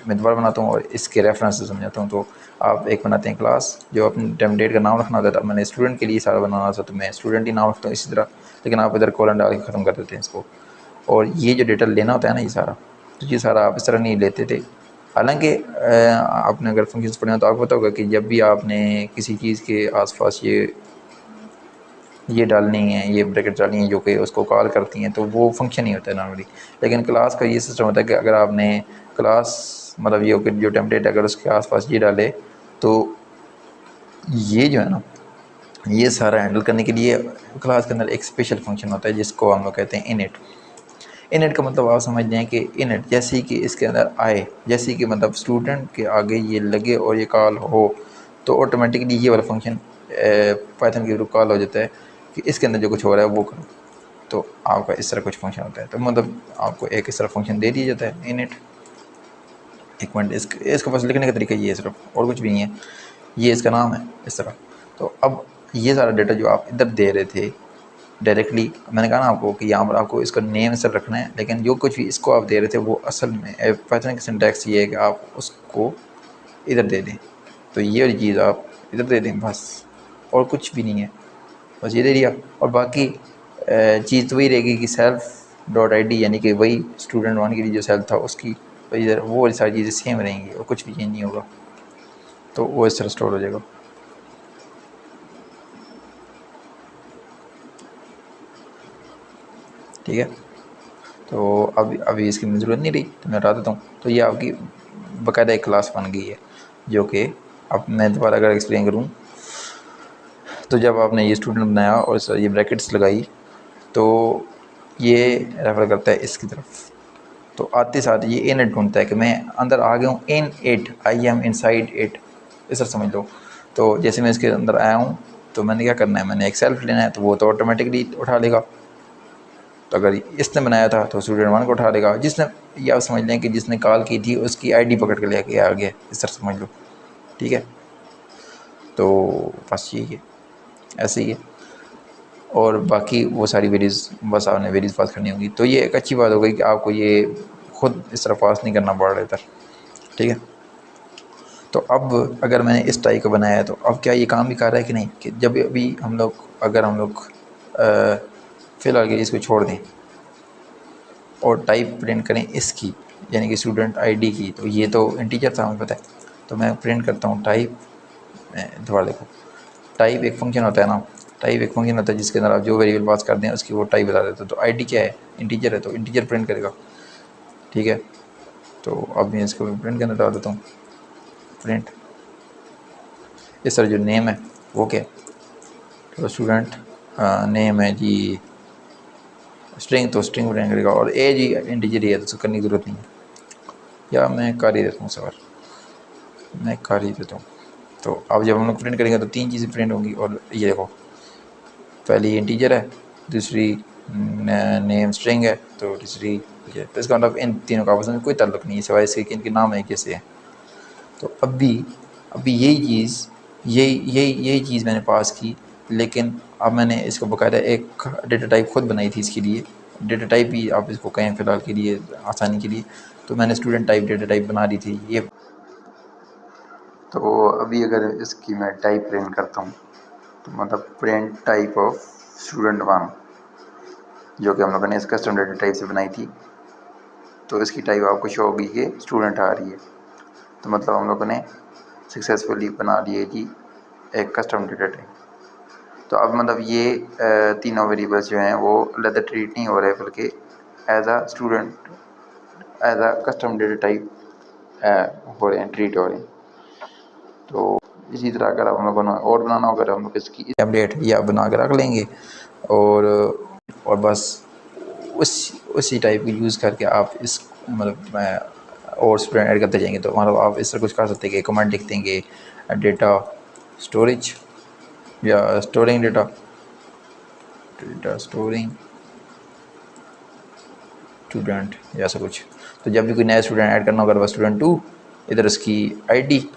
दोबारा बनाता हूँ और इसके रेफरेंस से समझाता हूँ। तो आप एक बनाते हैं क्लास, जो अपने टेम्पलेट का नाम रखना होता था, मैंने स्टूडेंट के लिए सारा बनाना था तो मैं स्टूडेंट ही नाम रखता हूँ इसी तरह, लेकिन आप इधर कॉलन डाल के ख़त्म कर देते हैं इसको। और ये जो डेटा लेना होता है ना ये सारा, तो ये सारा आप इस तरह नहीं लेते थे। हालांकि आपने अगर फंक्शंस पढ़े हो तो आपको पता होगा कि जब भी आपने किसी चीज़ के आसपास ये डालनी है, ये ब्रैकेट डालनी है जो कि उसको कॉल करती हैं, तो वो फंक्शन ही होता है नॉर्मली। लेकिन क्लास का ये सिस्टम होता है कि अगर आपने क्लास मतलब ये जो टेम्पलेट अगर उसके आसपास ये डाले, तो ये जो है ना ये सारा हैंडल करने के लिए क्लास के अंदर एक स्पेशल फंक्शन होता है जिसको हम लोग कहते हैं इनिट। इनिट का मतलब आप समझ लें कि इनिट जैसे ही कि इसके अंदर आए, जैसे ही कि मतलब स्टूडेंट के आगे ये लगे और ये कॉल हो तो ऑटोमेटिकली ये वाला फंक्शन पाइथन के थ्रू कॉल हो जाता है कि इसके अंदर जो कुछ हो रहा है वो करो। तो आपका इस तरह कुछ फंक्शन होता है। तो मतलब आपको एक इस तरह फंक्शन दे दिया जाता है इनिट। एक मिनट, इसका बस लिखने का तरीका ये है सिर्फ, और कुछ भी नहीं है, ये इसका नाम है इस तरह। तो अब ये सारा डेटा जो आप इधर दे रहे थे डायरेक्टली, मैंने कहा ना आपको कि यहाँ पर आपको इसका नेम सर रखना है, लेकिन जो कुछ भी इसको आप दे रहे थे वो असल में पाइथन की सिंटैक्स ये है कि आप उसको इधर दे दें। तो ये वाली चीज़ आप इधर दे दें बस, और कुछ भी नहीं है, बस ये दे दिया। और बाकी चीज़ तो वही रहेगी कि सेल्फ डॉट आई डी, यानी कि वही स्टूडेंट वन के लिए जो सेल्फ था उसकी इधर वो वाली सारी चीज़ें सेम रहेंगी और कुछ भी चेंज नहीं होगा। तो वो इस तरह स्टोर हो जाएगा। ठीक है, तो अभी इसकी मुझे ज़रूरत नहीं रही तो मैं हटा देता हूँ। तो ये आपकी बाकायदा एक क्लास बन गई है, जो कि अब मैं दोबारा अगर एक्सप्लेन करूँ तो जब आपने ये स्टूडेंट बनाया और ये ब्रैकेट्स लगाई तो ये रेफ़र करता है इसकी तरफ। तो आते साथ ये इन एट ढूंढता है कि मैं अंदर आ गया हूँ, in at, I am inside at, इस तरह समझ लो। तो जैसे मैं इसके अंदर आया हूँ तो मैंने क्या करना है, मैंने एक सेल्फ लेना है, तो वो तो ऑटोमेटिकली उठा लेगा। तो अगर इसने बनाया था तो स्टूडेंट वन को उठा लेगा, जिसने, ये आप समझ लें कि जिसने कॉल की थी उसकी आईडी पकड़ के लेके आ गया, इस तरह समझ लो। ठीक है, तो बस यही है, ऐसे ही है। और बाकी वो सारी वेरीज बस आपने वेरीज पास करनी होगी। तो ये एक अच्छी बात हो गई कि आपको ये खुद इस तरह पास नहीं करना पड़ रहा इधर। ठीक है, तो अब अगर मैंने इस टाइप का बनाया है तो अब क्या ये काम भी कर रहा है कि नहीं, कि जब अभी हम लोग अगर हम लोग फ़िलहाल के लिए इसको छोड़ दें और टाइप प्रिंट करें इसकी, यानी कि स्टूडेंट आईडी की, तो ये तो इंटीजर था हमें पता है। तो मैं प्रिंट करता हूँ टाइप, दोबारा देखो, टाइप एक फंक्शन होता है ना, टाइप एक फंक्शन होता है जिसके अंदर आप जो वेरिएबल पास करते हैं उसकी वो टाइप बता देते हो। तो आईडी क्या है, इंटीजर है, तो इंटीजर प्रिंट करेगा। ठीक है, तो अब मैं इसको प्रिंट करना डाल देता हूँ, प्रिंट इस तरह। जो नेम है वो क्या है, तो स्टूडेंट नेम है जी स्ट्रिंग, तो स्ट्रिंग प्रिंट करेगा। और एज ही इंटीजर ही है तो उसको करने की ज़रूरत नहीं है, या मैं कर ही देता हूँ सवाल, मैं कर ही देता हूँ। तो अब जब हम लोग प्रिंट करेंगे तो तीन चीज़ें प्रिंट होंगी। और ये देखो, पहली इंटीजर है, दूसरी नेम स्ट्रिंग है, तो तीसरी ये। तो इसका मतलब इन तीनों का आपस में कोई ताल्लुक नहीं है सिवाय इसके कि इनके नाम एक जैसे हैं। तो अभी अभी यही चीज़ मैंने पास की, लेकिन अब मैंने इसको बाकायदा एक डेटा टाइप खुद बनाई थी इसके लिए। डेटा टाइप भी आप इसको कहें फ़िलहाल के लिए आसानी के लिए, तो मैंने स्टूडेंट टाइप डेटा टाइप बना दी थी ये। तो अभी अगर इसकी मैं टाइप प्रिंट करता हूँ तो मतलब print type of student one, जो कि हम लोगों ने इस कस्टम डेटा टाइप से बनाई थी, तो इसकी टाइप आपको शो होगी कि स्टूडेंट आ रही है। तो मतलब हम लोगों ने सक्सेसफुली बना लिए जी एक कस्टम डेटा टाइप। तो अब मतलब ये तीनों वेरिएबल्स जो हैं वो अलग ट्रीट नहीं हो रहे, बल्कि as a student, as a custom data type हो रहे हैं, ट्रीट हो रहे हैं। तो इसी तरह अगर हम लोगों ने और बनाना हो, अगर हम लोग इसकी अपडेट या बना के रख लेंगे और बस उसी टाइप की यूज़ करके आप इस मतलब और स्टूडेंट ऐड करते जाएंगे। तो मतलब आप इस तरह कुछ कर सकते हैं कि कमेंट लिख देंगे डेटा स्टोरेज या स्टोरिंग डेटा स्टोरिंग स्टूडेंट या ऐसा कुछ। तो जब भी कोई नया स्टूडेंट ऐड करना होगा तो स्टूडेंट टू, इधर उसकी आईडी,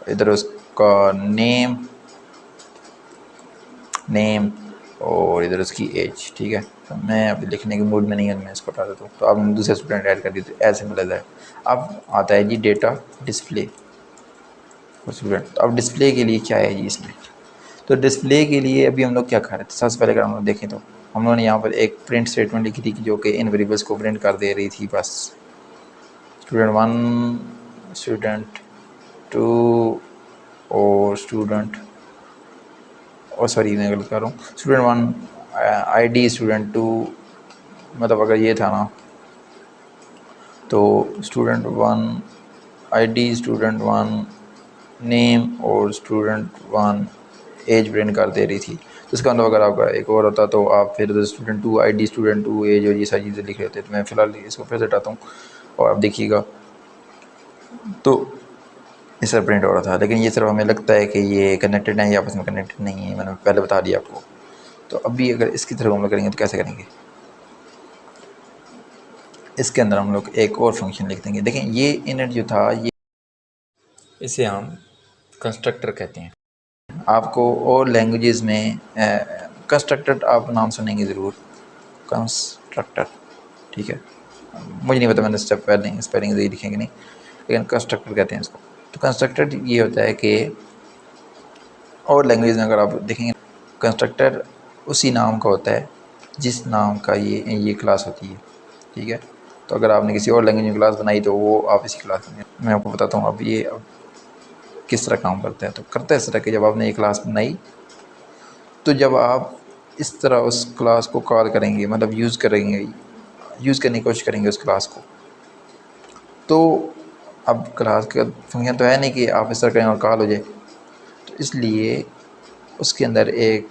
इधर उसका नेम और इधर उसकी एज। ठीक है, तो मैं अभी लिखने के मूड में नहीं है, मैं इसको हटा देता हूँ। तो अब हम दूसरे स्टूडेंट ऐड कर देते, ऐसे मिला जाए। अब आता है जी डेटा डिस्प्ले और स्टूडेंट। तो अब डिस्प्ले के लिए क्या है जी इसमें, तो डिस्प्ले के लिए अभी हम लोग क्या कर रहे थे, सबसे पहले अगर हम लोग देखें तो हम लोगों ने यहाँ पर एक प्रिंट स्टेटमेंट लिखी थी जो कि इन वेरिएबल्स को प्रिंट कर दे रही थी बस। स्टूडेंट वन, स्टूडेंट टू और स्टूडेंट, और सॉरी मैं गलत कर रहा हूँ, student one ID student two, मतलब अगर ये था ना तो student one ID student one name और स्टूडेंट वन एज प्रिंट कर दे रही थी। तो इसका मतलब अगर आपका एक और होता तो आप फिर student two ID student two age और ये सारी चीज़ें लिख रहे होते। तो मैं फ़िलहाल इसको फिर से हटाता हूँ और आप देखिएगा तो इस तरह प्रिंट हो रहा था। लेकिन ये सिर्फ हमें लगता है कि ये कनेक्टेड है, ये आपस में कनेक्टेड नहीं है, मैंने पहले बता दिया आपको। तो अभी अगर इसकी तरफ हम लोग करेंगे तो कैसे करेंगे, इसके अंदर हम लोग एक और फंक्शन लिख देंगे। देखें ये इनर जो था ये, इसे हम कंस्ट्रक्टर कहते हैं। आपको और लैंग्वेजेस में कंस्ट्रक्टर आप नाम सुनेंगे ज़रूर, कंस्ट्रक्टर, ठीक है। मुझे नहीं पता मैंने स्पेलिंग सही लिखेंगे नहीं, लेकिन कंस्ट्रक्टर कहते हैं इसको। तो कंस्ट्रक्टर ये होता है कि और लैंग्वेज में अगर आप देखेंगे कंस्ट्रक्टर उसी नाम का होता है जिस नाम का ये क्लास होती है, ठीक है। तो अगर आपने किसी और लैंग्वेज में क्लास बनाई तो वो आप इसी क्लास में, मैं आपको बताता हूँ अब ये किस तरह काम करता है। तो करता है इस तरह कि जब आपने ये क्लास बनाई तो जब आप इस तरह उस क्लास को कॉल करेंगे, मतलब यूज़ करने की कोशिश करेंगे उस क्लास को, तो अब क्लास का फंक्शन तो है नहीं कि आप इस तरह करें और कॉल हो जाए। तो इसलिए उसके अंदर एक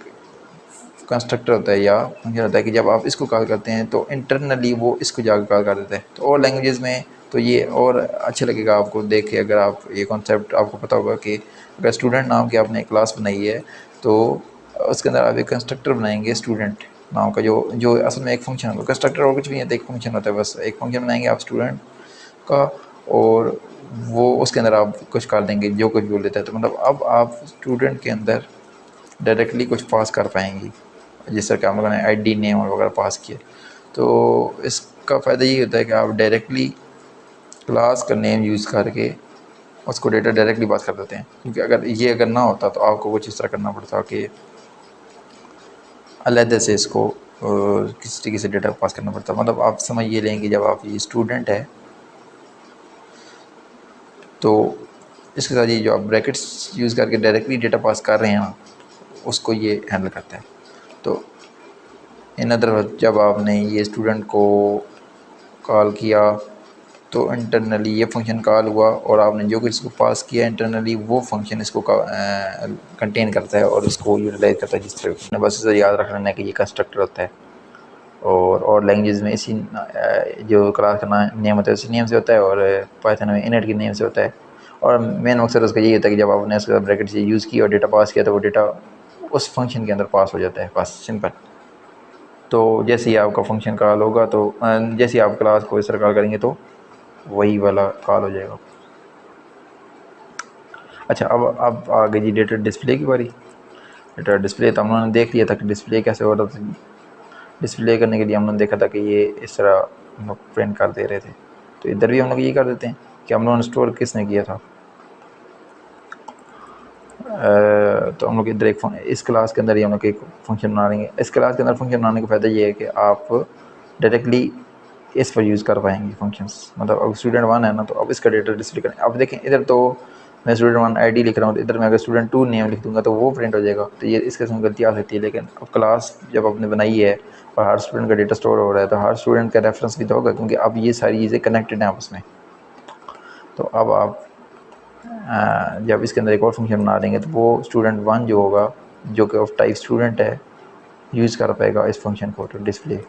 कंस्ट्रक्टर होता है या फंक्शन होता है कि जब आप इसको कॉल करते हैं तो इंटरनली वो इसको जाकर कॉल कर देता है। तो और लैंग्वेजेस में तो ये और अच्छा लगेगा आपको देख के, अगर आप ये कॉन्सेप्ट आपको पता होगा कि अगर स्टूडेंट नाम की आपने क्लास बनाई है तो उसके अंदर आप एक कंस्ट्रक्टर बनाएंगे स्टूडेंट नाम का, जो असल में एक फंक्शन होगा। कंस्ट्रक्टर और कुछ भी नहीं है, एक फंक्शन होता है, बस एक फंक्शन बनाएंगे आप स्टूडेंट का, और वो उसके अंदर आप कुछ कर देंगे जो कुछ बोल देता है। तो मतलब अब आप स्टूडेंट के अंदर डायरेक्टली कुछ पास कर पाएंगी, जिस तरह कि हम लोगों ने ID नेम वगैरह पास किए। तो इसका फ़ायदा ये होता है कि आप डायरेक्टली क्लास का नेम यूज़ करके उसको डेटा डायरेक्टली पास कर देते हैं। क्योंकि अगर ना होता तो आपको कुछ इस तरह करना पड़ता कि अलग से इसको किसी तरीके से डेटा पास करना पड़ता। मतलब आप समझ ये लें कि जब आप ये स्टूडेंट है तो इसके साथ ये जो आप ब्रैकेट्स यूज़ करके डायरेक्टली डेटा पास कर रहे हैं ना, उसको ये हैंडल करता है। तो इन अदर वर्ड जब आपने ये स्टूडेंट को कॉल किया तो इंटरनली ये फंक्शन कॉल हुआ और आपने जो कुछ इसको पास किया इंटरनली वो फंक्शन इसको कंटेन करता है और इसको यूटिलाइज करता है। जिस तरह बस इसे याद रख लेना कि ये कंस्ट्रक्टर होता है। और लैंग्वेज में इसी जो क्लास का नेम होता है उसी नेम से होता है, और पाइथन में इनर के नेम से होता है। और मेन मकसद उसका यही होता है कि जब आपने उसका ब्रैकेट से यूज़ किया और डेटा पास किया तो वो डेटा उस फंक्शन के अंदर पास हो जाता है, बस सिंपल। तो जैसे ही आपका फंक्शन कॉल होगा तो जैसे ही आप क्लास को इस तरह कॉल करेंगे तो वही वाला कॉल हो जाएगा। अच्छा, अब आ गई जी डेटा डिस्प्ले की बारी। डेटा डिस्प्ले तो हम लोगों ने देख लिया था कि डिस्प्ले कैसे हो रहा था। डिस्प्ले करने के लिए हम लोगों ने देखा था कि ये इस तरह हम लोग प्रिंट कर दे रहे थे। तो इधर भी हम लोग ये कर देते हैं कि हम लोगों ने स्टोर किसने किया था। तो हम लोग इधर इस क्लास के अंदर ही हम लोग एक फंक्शन बना लेंगे। इस क्लास के अंदर फंक्शन बनाने का फ़ायदा ये है कि आप डायरेक्टली इस पर यूज़ कर पाएंगे फंक्शंस। मतलब अब स्टूडेंट 1 है ना, तो अब इसका डेटा डिस्प्ले करें। अब देखें इधर तो मैं स्टूडेंट 1 ID लिख रहा हूँ, तो इधर मैं अगर स्टूडेंट 2 नेम लिख दूँगा तो वो प्रिंट हो जाएगा। तो ये इसके संग गलती आ सकती है। लेकिन अब क्लास जब आपने बनाई है और हर स्टूडेंट का डेटा स्टोर हो रहा है तो हर स्टूडेंट का रेफरेंस भी तो होगा, क्योंकि अब ये सारी चीज़ें कनेक्टेड हैं आपस में। तो अब आप जब इसके अंदर एक और फंक्शन बना देंगे तो वो स्टूडेंट 1 जो होगा, जो कि ऑफ टाइप स्टूडेंट है, यूज़ कर पाएगा इस फंक्शन को, तो डिस्प्ले।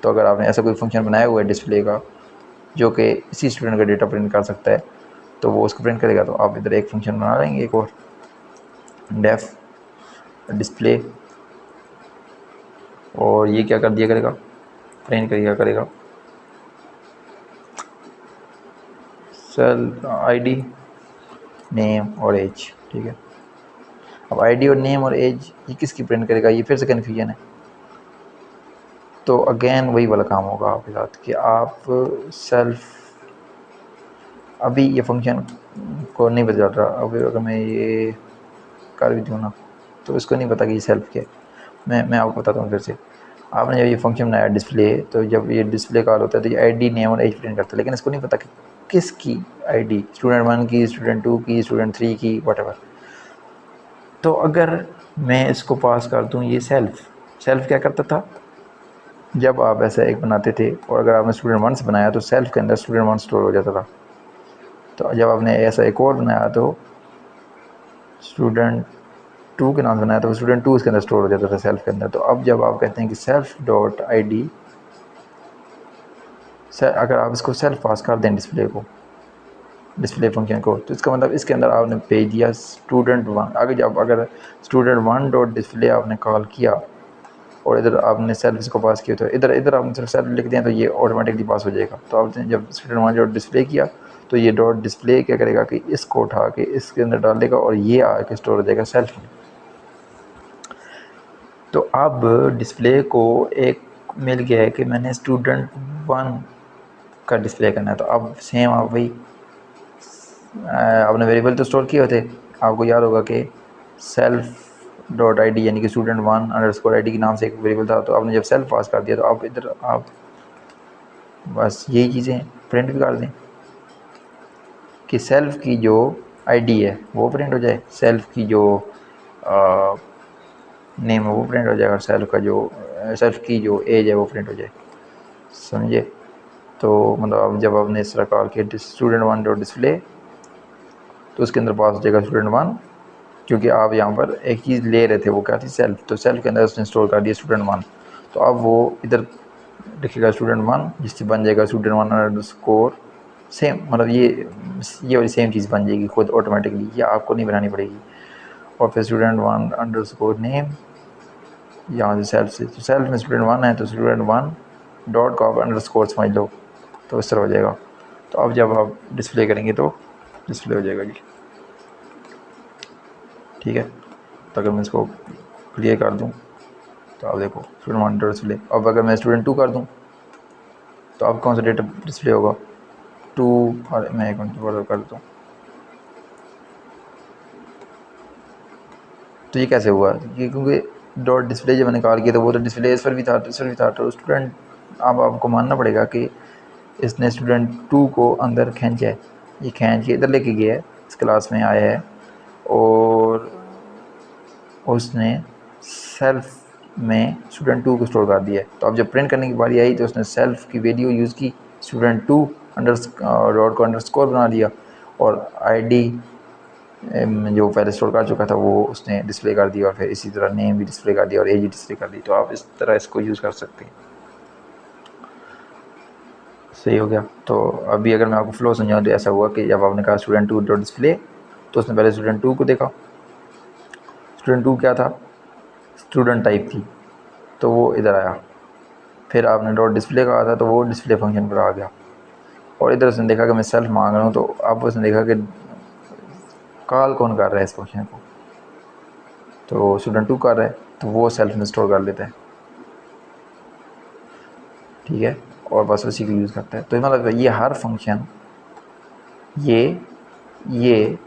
तो अगर आपने ऐसा कोई फंक्शन बनाया हुआ है डिस्प्ले का जो कि इसी स्टूडेंट का डेटा प्रिंट कर सकता है तो वो उसको प्रिंट करेगा। तो आप इधर एक फंक्शन बना लेंगे एक और, डेफ डिस्प्ले, और ये क्या कर दिया करेगा, प्रिंट करेगा सेल ID नेम और एज, ठीक है। अब ID और नेम और एज ये किसकी प्रिंट करेगा, ये फिर से कन्फ्यूजन है। तो अगेन वही वाला काम होगा आपके साथ कि आप सेल्फ, अभी ये फंक्शन को नहीं पता चल रहा। अभी अगर मैं ये कर भी दूँ ना तो इसको नहीं पता कि ये सेल्फ क्या है। मैं आपको बताता हूँ फिर से। आपने जब ये फंक्शन बनाया डिस्प्ले, तो जब ये डिस्प्ले कॉल होता है तो ये ID नेम और एज प्रिंट करता है, लेकिन इसको नहीं पता कि किसकी ID, स्टूडेंट 1 की, स्टूडेंट 2 की, स्टूडेंट 3 की, वट। तो अगर मैं इसको पास कर दूँ ये सेल्फ क्या करता था, जब आप ऐसा एक बनाते थे और अगर आपने स्टूडेंट 1 से बनाया तो सेल्फ के अंदर स्टूडेंट 1 स्टोर हो जाता था। तो जब आपने ऐसा एक और बनाया तो स्टूडेंट टू के नाम से बनाया तो स्टूडेंट टू इसके अंदर स्टोर हो जाता था सेल्फ के अंदर। तो अब जब आप कहते हैं कि सेल्फ डॉट आई डी, अगर आप इसको सेल्फ पास कर दें डिस्प्ले को, डिस्प्ले फंक्शन को, तो इसका मतलब इसके अंदर आपने भेज दिया स्टूडेंट वन। आगे जब अगर स्टूडेंट वन डॉट डिस्प्ले आपने कॉल किया और इधर आपने सेल्फ इसको पास किया, तो इधर आपने सिर्फ सेल्फ लिख दिया तो ये ऑटोमेटिकली पास हो जाएगा। तो आपने जब स्टूडेंट वन डॉट डिस्प्ले किया तो ये डॉट डिस्प्ले क्या करेगा कि इसको उठा के इसके अंदर डाल देगा और ये आके स्टोर हो जाएगा सेल्फ में। तो अब डिस्प्ले को एक मिल गया है कि मैंने स्टूडेंट वन का डिस्प्ले करना है। तो अब सेम आप वही आपने वेरिएबल तो स्टोर किए थे, आपको याद होगा कि सेल्फ डॉट आई डी यानी कि student one under score I D के नाम से एक वेरिएबल था। तो आपने जब सेल्फ पास कर दिया तो आप इधर आप बस यही चीज़ें प्रिंट भी कर दें कि सेल्फ की जो आईडी है वो प्रिंट हो जाए, सेल्फ की जो नेम है वो प्रिंट हो जाए और सेल्फ की जो एज है वो प्रिंट हो जाए। समझे? तो मतलब अब जब आपने इस तरह कॉल किया स्टूडेंट वन डॉट डिस्प्ले तो उसके अंदर पास हो जाएगा स्टूडेंट वन, क्योंकि आप यहाँ पर एक चीज़ ले रहे थे वो क्या थी सेल्फ। तो सेल्फ के अंदर उसने स्टोर कर दिया स्टूडेंट वन। तो अब वो इधर लिखेगा स्टूडेंट वन जिससे बन जाएगा student one under score same, मतलब ये वाली सेम चीज़ बन जाएगी खुद ऑटोमेटिकली, ये आपको नहीं बनानी पड़ेगी। और फिर student one under score name यहाँ से सेल्फ से, तो सेल्फ में स्टूडेंट वन है तो स्टूडेंट वन डॉट को आप अंडर स्कोर समझ लो, तो इस तरह हो जाएगा। तो अब जब आप डिस्प्ले करेंगे तो डिस्प्ले हो जाएगा जी। ठीक है, तो अगर मैं इसको क्लियर कर दूं तो आप देखो स्टूडेंट वन डॉट डिस्प्ले। अब अगर मैं स्टूडेंट टू कर दूं तो अब कौन सा डेटा डिस्प्ले होगा टू, और मैं एक मिनट कर दूँ। तो ये कैसे हुआ? ये क्योंकि डॉट डिस्प्ले जब मैंने कॉल किया तो वो तो डिस्प्ले इस पर भी था, इस पर भी था। तो स्टूडेंट अब आपको मानना पड़ेगा कि इसने स्टूडेंट टू को अंदर खींचा है, ये खींच के इधर लेके गया है, इस क्लास में आया है और उसने सेल्फ में स्टूडेंट टू को स्टोर कर दिया है। तो अब जब प्रिंट करने की बारी आई तो उसने सेल्फ की वैल्यू यूज़ की, स्टूडेंट टू अंडर डॉट को अंडर स्कोर बना दिया और आईडी जो पहले स्टोर कर चुका था वो उसने डिस्प्ले कर दिया और फिर इसी तरह नेम भी डिस्प्ले कर दिया और एज डिस्प्ले कर दी। तो आप इस तरह इसको यूज़ कर सकते हैं। सही हो गया। तो अभी अगर मैं आपको फ्लो समझाऊँ तो ऐसा हुआ कि जब आपने कहा स्टूडेंट टू डॉट डिस्प्ले तो उसने पहले स्टूडेंट टू को देखा, स्टूडेंट टू क्या था स्टूडेंट टाइप थी, तो वो इधर आया। फिर आपने डॉट डिस्प्ले कहा था तो वो डिस्प्ले फंक्शन पर आ गया और इधर उसने देखा कि मैं सेल्फ मांग रहा हूँ, तो अब उसने देखा कि कॉल कौन कर रहा है इस फंक्शन को, तो स्टूडेंट टू कर रहा है तो वो सेल्फ में स्टोर कर लेता है। ठीक है, और बस उसी को यूज़ करता है। तो मतलब ये हर फंक्शन ये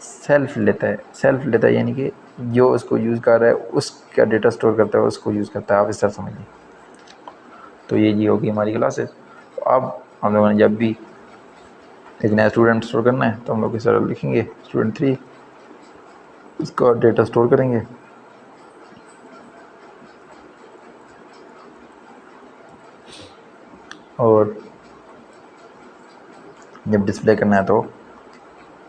सेल्फ लेता है यानी कि जो उसको यूज़ कर रहा है उसका डेटा स्टोर करता है उसको यूज़ करता है। आप इस तरह समझिए। तो ये जी होगी हमारी क्लासेस। तो अब हम लोगों ने जब भी एक नया स्टूडेंट स्टोर करना है तो हम लोग इस तरह लिखेंगे स्टूडेंट थ्री, इसका डेटा स्टोर करेंगे और जब डिस्प्ले करना है तो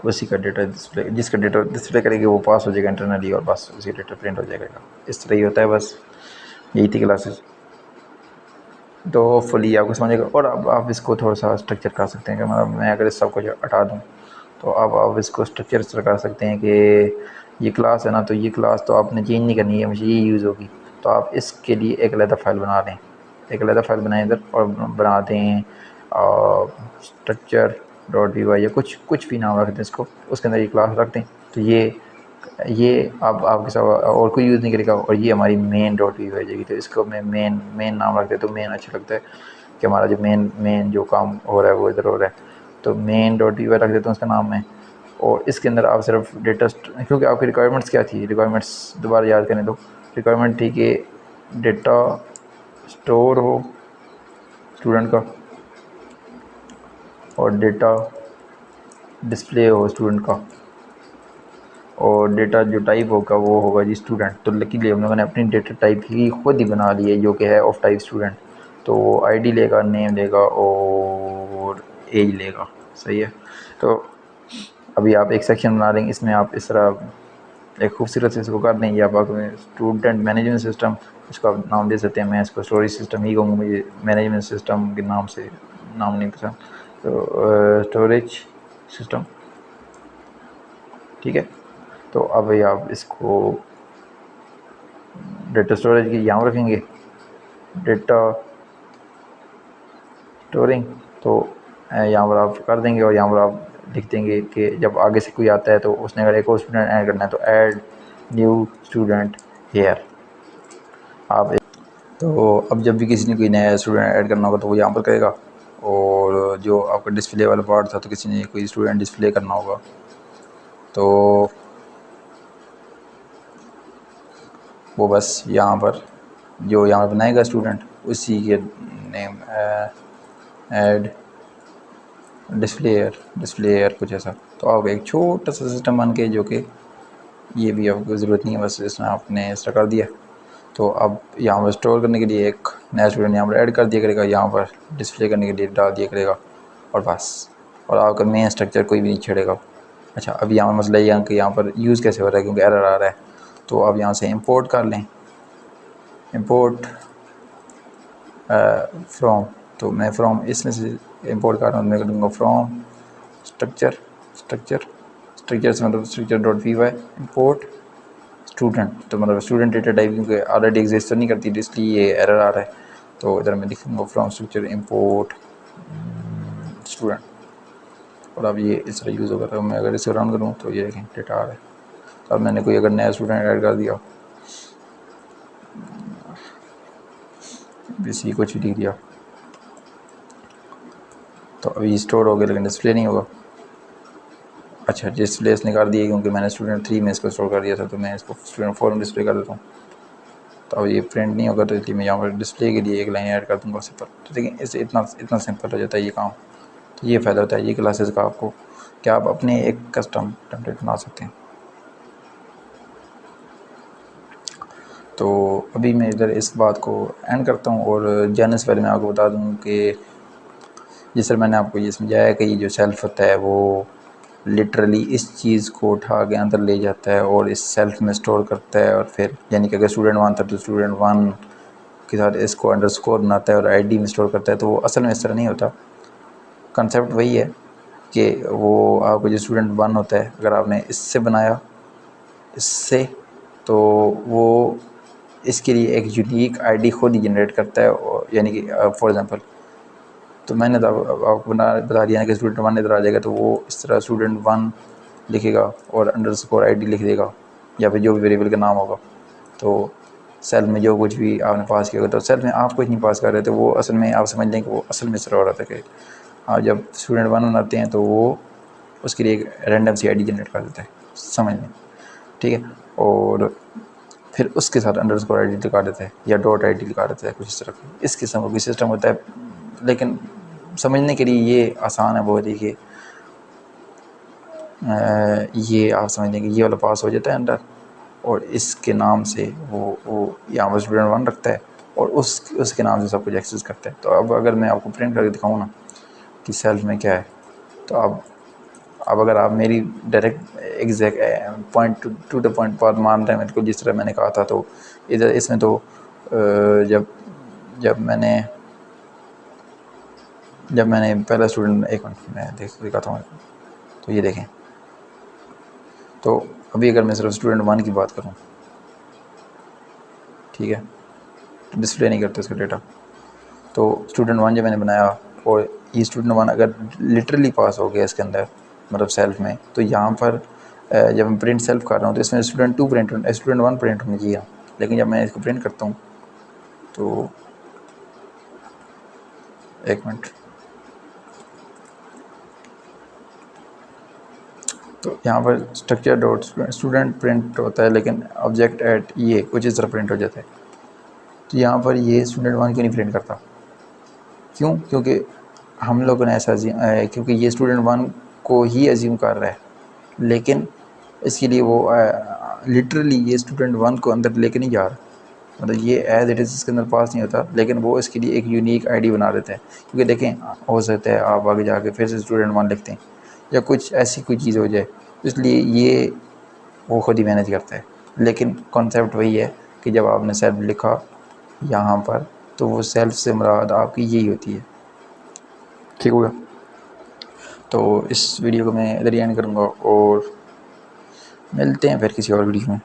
उसी का डेटा डिस्प्ले, जिसका डेटा डिस्प्ले करेंगे वो पास हो जाएगा इंटरनली और बस उसी डेटा प्रिंट हो जाएगा। इस तरह ही होता है, बस यही थी क्लासेस। तो होपफुली आपको समझेगा। और अब आप इसको थोड़ा सा स्ट्रक्चर कर सकते हैं कि मतलब मैं अगर इस सब कुछ हटा दूँ तो अब आप इसको स्ट्रक्चर इस तरह कर सकते हैं कि ये क्लास है ना, तो ये क्लास तो आपने चेंज नहीं करनी है, मुझे ये यूज़ होगी। तो आप इसके लिए एक अलग फाइल बना लें, एक अलग फाइल बनाएं इधर और बना दें स्ट्रक्चर डॉट वी वाई या कुछ भी नाम रख दें इसको, उसके अंदर ये क्लास रख दें। तो ये अब आपके साथ और कोई यूज़ नहीं करेगा और ये हमारी मेन डॉट वी वाई जाएगी। तो इसको मैं मेन नाम रख दे तो मेन अच्छा लगता है कि हमारा जो मेन जो काम हो रहा है वो इधर हो रहा है। तो मेन डॉट वी वाई रख देता हूँ उसका नाम में। और इसके अंदर आप सिर्फ डेटा, क्योंकि आपकी रिक्वायरमेंट्स क्या थी, रिक्वायरमेंट्स दोबारा याद करने दो। रिक्वायरमेंट थी कि डेटा स्टोर हो स्टूडेंट का और डेटा डिस्प्ले हो स्टूडेंट का और डेटा जो टाइप होगा वो होगा जी स्टूडेंट। तो लकीली हम लोगों ने अपनी डेटा टाइप ही खुद ही बना ली है जो कि है ऑफ टाइप स्टूडेंट। तो वो आईडी लेगा, नेम लेगा और एज लेगा। सही है। तो अभी आप एक सेक्शन बना लेंगे, इसमें आप इस तरह एक खूबसूरत से इसको कर दें, या आप स्टूडेंट मैनेजमेंट सिस्टम इसको आप नाम दे सकते हैं। मैं इसको स्टोरेज सिस्टम ही कहूँगा, मुझे मैनेजमेंट सिस्टम के नाम से नाम नहीं पसंद। तो स्टोरेज सिस्टम, ठीक है। तो अब ये आप इसको डेटा स्टोरेज की यहाँ रखेंगे, डेटा स्टोरिंग, तो यहाँ पर आप कर देंगे और यहाँ पर आप लिख देंगे कि जब आगे से कोई आता है तो उसने अगर एक और स्टूडेंट ऐड करना है तो ऐड न्यू स्टूडेंट हेयर। आप तो अब जब भी किसी ने कोई नया स्टूडेंट ऐड करना होगा तो वो यहाँ पर करेगा। और जो आपका डिस्प्ले वाला पार्ट था, तो किसी ने कोई स्टूडेंट डिस्प्ले करना होगा तो वो बस यहाँ पर जो यहाँ बनाएगा स्टूडेंट उसी के नेम ऐड डिस्प्ले एयर कुछ ऐसा। तो आप एक छोटा सा सिस्टम बन के, जो कि ये भी आपको ज़रूरत नहीं है, बस इसमें आपने ऐसा कर दिया। तो अब यहाँ पर स्टोर करने के लिए एक नया स्टूडेंट यहाँ पर ऐड कर दिया करेगा, यहाँ पर डिस्प्ले करने के लिए डाल दिया करेगा और बस। और आपका मेन स्ट्रक्चर कोई भी नहीं छेड़ेगा। अच्छा, अब यहाँ पर मसला ये है कि यहाँ पर यूज़ कैसे हो रहा है, क्योंकि एरर आ रहा है। तो अब यहाँ से इंपोर्ट कर लें, इंपोर्ट फ्रॉम। तो मैं फ्रॉम इसमें से इंपोर्ट कर रहा हूँ, मैं करूँगा फ्रॉम स्ट्रक्चर से मतलब structure dot V Y import student. तो मतलब स्टूडेंट डेटा टाइप क्योंकि ऑलरेडी एग्जिस्ट तो नहीं करती, इसलिए ये एरर आ रहा है। तो इधर मैं लिखूँगा फ्रॉम स्ट्रक्चर इंपोर्ट स्टूडेंट, और अब ये इस तरह यूज़ होगा। तो मैं अगर इसे रन करूँ तो ये देखें डेटा आ रहा है। तो अब मैंने कोई अगर नया स्टूडेंट ऐड कर दिया, इसी कुछ लिख दिया, तो अभी स्टोर हो गया लेकिन डिस्प्ले नहीं होगा। अच्छा, डिस्प्ले इसने कर दिया क्योंकि मैंने स्टूडेंट 3 में इसको स्टोर कर दिया था, तो मैं इसको स्टूडेंट 4 में डिस्प्ले कर देता हूँ। तो अब ये प्रिंट नहीं होगा, तो इसलिए मैं यहाँ पर डिस्प्ले के लिए एक लाइन ऐड कर दूँगा सिंपल। तो देखिए इससे इतना सिंपल हो जाता है ये काम। तो ये फ़ायदा होता है ये क्लासेस का आपको, कि आप अपने एक कस्टम टेम्पलेट बना सकते हैं। तो अभी मैं इधर इस बात को एंड करता हूँ, और जाने से पहले मैं आपको बता दूँ कि जिस तरह मैंने आपको ये समझाया कि ये जो सेल्फ होता है वो लिटरली इस चीज़ को उठा के अंदर ले जाता है और इस सेल्फ में स्टोर करता है। और फिर यानी कि अगर स्टूडेंट 1 था तो स्टूडेंट 1 के साथ इसको अंडरस्कोर बनाता है और आईडी में स्टोर करता है। तो वो असल में इस तरह नहीं होता। कंसेप्ट वही है कि वो आपको जो स्टूडेंट 1 होता है, अगर आपने इससे बनाया इससे, तो वो इसके लिए एक यूनिक आईडी खुद ही जनरेट करता है। यानी कि फॉर एग्ज़ाम्पल, तो मैंने तो आपको बता दिया कि स्टूडेंट 1 इधर आ जाएगा, तो वो इस तरह स्टूडेंट 1 लिखेगा और अंडरस्कोर आईडी लिख देगा, या फिर जो भी वेरिएबल का नाम होगा। तो सेल में जो कुछ भी आपने पास किया होगा, तो सेल में आप कुछ नहीं पास कर रहे थे, वो असल में आप समझ लें कि वो असल में इस तरह हो रहा था कि आप जब स्टूडेंट 1 बनाते हैं तो वो उसके लिए एक रैंडम सी आईडी जनरेट कर देता है, समझ लें, ठीक है। और फिर उसके साथ अंडरस्कोर आईडी लिखा देता है या डॉट आईडी लिखा देता है, कुछ इस तरह का इस किस्म का कोई सिस्टम होता है। लेकिन समझने के लिए ये आसान है बहुत ही, कि ये आप समझ लें कि ये वाला पास हो जाता है अंदर, और इसके नाम से वो यहाँ पर स्टूडेंट 1 रखता है और उसके नाम से सब कुछ एक्सेस करता है। तो अब अगर मैं आपको प्रिंट करके दिखाऊँ ना कि सेल्फ में क्या है, तो अब अगर आप मेरी direct exact point two the point बात मान रहे हैं मेरे को, जिस तरह मैंने कहा था, तो इधर इसमें तो जब मैंने पहला स्टूडेंट, एक मिनट मैं दिखाता हूँ, तो ये देखें। तो अभी अगर मैं सिर्फ स्टूडेंट 1 की बात करूँ, ठीक है, तो डिस्प्ले नहीं करते इसका डेटा। तो स्टूडेंट 1 जब मैंने बनाया, और ये स्टूडेंट 1 अगर लिटरली पास हो गया इसके अंदर, मतलब सेल्फ में, तो यहाँ पर जब मैं प्रिंट सेल्फ कर रहा हूँ तो इसमें स्टूडेंट 1 प्रिंट होना चाहिए। लेकिन जब मैं इसको प्रिंट करता हूँ, तो एक मिनट, तो यहाँ पर स्ट्रक्चर डॉट स्टूडेंट प्रिंट होता है, लेकिन ऑब्जेक्ट एट ये कुछ इस तरह प्रिंट हो जाता है। तो यहाँ पर ये स्टूडेंट 1 क्यों नहीं प्रिंट करता? क्यों? क्योंकि हम लोगों ने ऐसा क्योंकि ये स्टूडेंट 1 को ही एज्यूम कर रहा है, लेकिन इसके लिए वो लिटरली ये स्टूडेंट 1 को अंदर लेके नहीं जा रहा। मतलब ये एज इट इज़ इसके अंदर पास नहीं होता, लेकिन वो इसके लिए एक यूनिक आईडी बना देता है। क्योंकि देखें, हो सकता है आप आगे जाके फिर से स्टूडेंट 1 लिखते हैं या कुछ ऐसी कोई चीज़ हो जाए, इसलिए ये वो खुद ही मैनेज करता है। लेकिन कॉन्सेप्ट वही है कि जब आपने सेल्फ लिखा यहाँ पर तो वो सेल्फ से मुराद आपकी यही होती है। ठीक होगा। तो इस वीडियो को मैं इधर ही एंड करूँगा और मिलते हैं फिर किसी और वीडियो में।